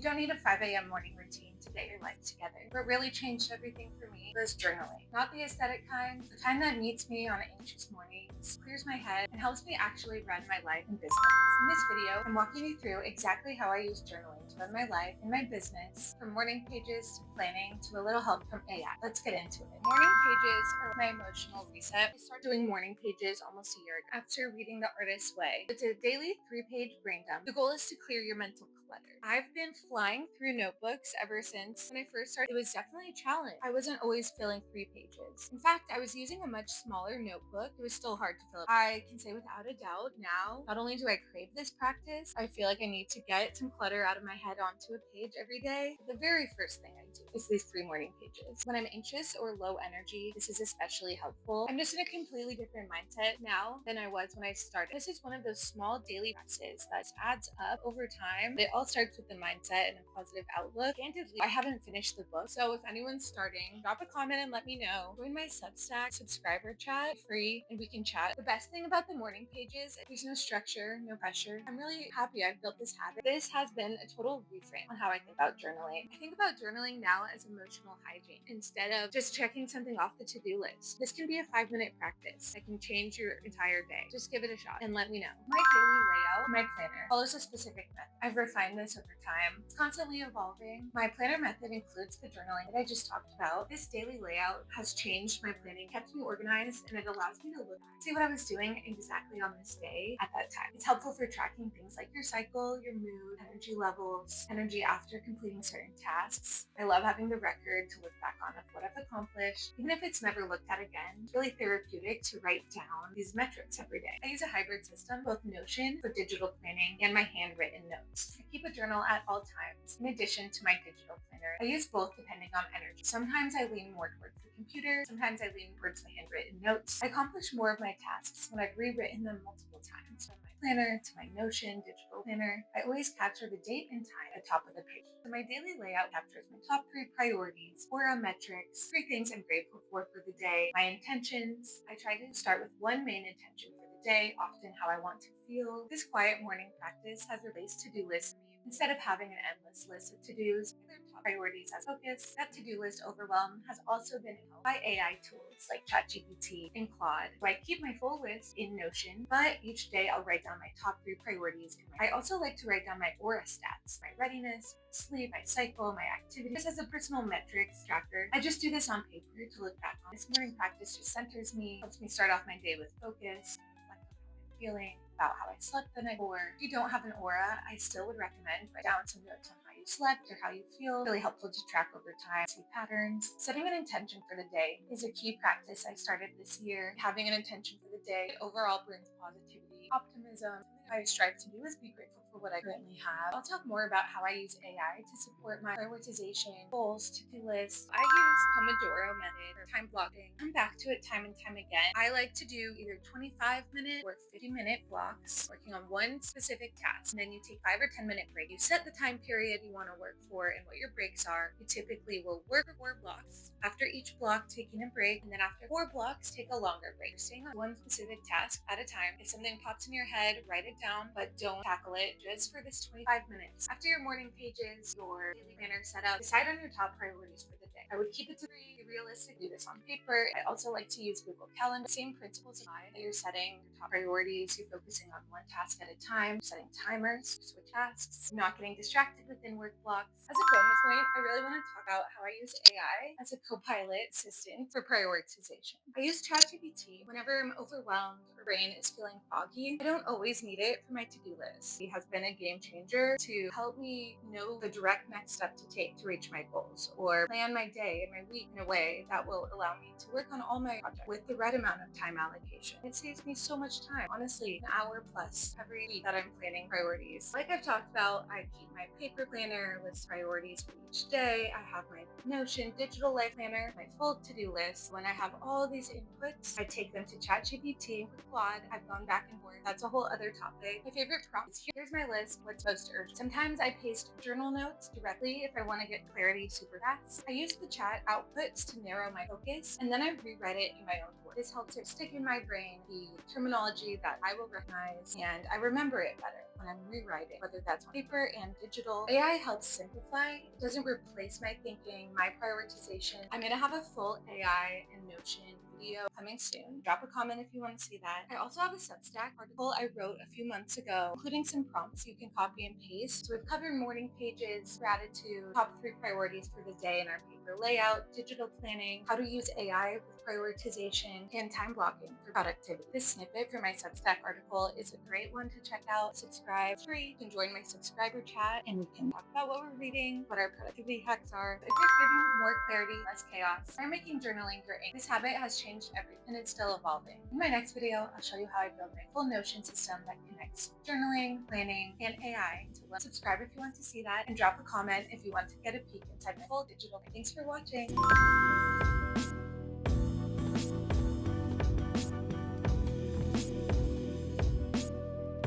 You don't need a 5 a.m. morning routine to get your life together. What really changed everything for me was journaling. Not the aesthetic kind, the kind that meets me on anxious mornings, clears my head, and helps me actually run my life and business. In this video, I'm walking you through exactly how I use journaling to run my life and my business, from morning pages to planning to a little help from AI. Let's get into it. Morning pages are my emotional reset. I started doing morning pages almost a year ago after reading The Artist's Way. It's a daily 3-page brain dump. The goal is to clear your mental clutter. I've been flying through notebooks ever since. When I first started, it was definitely a challenge. I wasn't always filling 3 pages. In fact, I was using a much smaller notebook. It was still hard to fill. I can say without a doubt now, not only do I crave this practice, I feel like I need to get some clutter out of my head onto a page every day. The very first thing I do is these 3 morning pages. When I'm anxious or low energy, this is especially helpful. I'm just in a completely different mindset now than I was when I started. This is one of those small daily practices that adds up over time. It all starts with the mindset and a positive outlook. Candidly, I haven't finished the book, so if anyone's starting, drop a comment and let me know. Join my Substack subscriber chat, free, and we can chat. The best thing about the morning pages, there's no structure, no pressure. I'm really happy I've built this habit. This has been a total reframe on how I think about journaling. I think about journaling now as emotional hygiene instead of just checking something off the to-do list. This can be a 5-minute practice that can change your entire day. Just give it a shot and let me know. My daily layout, my planner, follows a specific method. I've refined this over time. It's constantly evolving. My planner method includes the journaling that I just talked about. This daily layout has changed my planning, kept me organized, and it allows me to look back, see what I was doing exactly on this day at that time. It's helpful for tracking things like your cycle, your mood, energy levels, energy after completing certain tasks. I love having the record to look back on of what I've accomplished, even if it's never looked at again. It's really therapeutic to write down these metrics every day. I use a hybrid system, both Notion for digital planning and my handwritten notes. I keep a journal at all times, in addition to my digital planner. I use both depending on energy. Sometimes I lean more towards the computer, sometimes I lean towards the handwritten notes. I accomplish more of my tasks when I've rewritten them multiple times. From my planner to my Notion digital planner, I always capture the date and time at the top of the page. So my daily layout captures my top 3 priorities, 4 metrics, 3 things I'm grateful for the day, my intentions. I try to start with one main intention for the day, often how I want to feel. This quiet morning practice has replaced to-do lists. Instead of having an endless list of to-dos, other top priorities as focus, that to-do list overwhelm has also been helped by AI tools like ChatGPT and Claude. So I keep my full list in Notion, but each day I'll write down my top 3 priorities. I also like to write down my aura stats, my readiness, sleep, my cycle, my activity. This as a personal metrics tracker. I just do this on paper to look back on. This morning practice just centers me, helps me start off my day with focus, reflect on how I'm feeling, about how I slept the night before. If you don't have an aura, I still would recommend write down some notes on how you slept or how you feel. Really helpful to track over time, see patterns. Setting an intention for the day is a key practice I started this year. Having an intention for the day overall brings positivity, optimism. Something I strive to do is be grateful for what I currently have. I'll talk more about how I use AI to support my prioritization, goals, to-do lists. I use Pomodoro method for time blocking. Come back to it time and time again. I like to do either 25-minute or 50-minute blocks working on one specific task. And then you take 5 or 10-minute break. You set the time period you want to work for and what your breaks are. You typically will work for 4 blocks. After each block, taking a break, and then after 4 blocks, take a longer break. You're staying on one specific task at a time. If something pops in your head, write it down, but don't tackle it just for this 25 minutes. After your morning pages, your daily planner set up, decide on your top priorities for the day. I would keep it to be realistic, do this on paper. I also like to use Google Calendar. Same principles apply. You're setting your top priorities, you're focusing on one task at a time, setting timers, switch tasks, not getting distracted within work blocks. As a bonus point, I really want to talk about how I use AI as a Copilot assistant for prioritization. I use ChatGPT whenever I'm overwhelmed or brain is feeling foggy. I don't always need it for my to-do list. It has been a game changer to help me know the direct next step to take to reach my goals or plan my day and my week in a way that will allow me to work on all my projects with the right amount of time allocation. It saves me so much time, honestly, an hour plus every week that I'm planning priorities. Like I've talked about, I keep my paper planner with priorities for each day. I have my Notion digital life planner, my full to-do list. When I have all these inputs, I take them to ChatGPT with Claude. I've gone back and forth. That's a whole other topic. My favorite prompt is here's my list, what's most urgent. Sometimes I paste journal notes directly if I want to get clarity super fast. I use the chat outputs to narrow my focus, and then I rewrite it in my own words. This helps it stick in my brain, the terminology that I will recognize, and I remember it better. when I'm rewriting, whether that's on paper and digital. AI helps simplify. It doesn't replace my thinking, my prioritization. I'm gonna have a full AI and Notion video coming soon. Drop a comment if you want to see that. I also have a Substack article I wrote a few months ago, including some prompts you can copy and paste. So we've covered morning pages, gratitude, top 3 priorities for the day in our paper layout, digital planning, how to use AI with prioritization, and time blocking for productivity. This snippet from my Substack article is a great one to check out. Subscribe free. You can join my subscriber chat and we can talk about what we're reading, what our productivity hacks are. If you're craving more clarity, less chaos, I'm making journaling your ink. This habit has changed everything and it's still evolving. In my next video, I'll show you how I build my full Notion system that connects journaling, planning, and AI. So subscribe if you want to see that and drop a comment if you want to get a peek inside my full digital. Thanks for watching.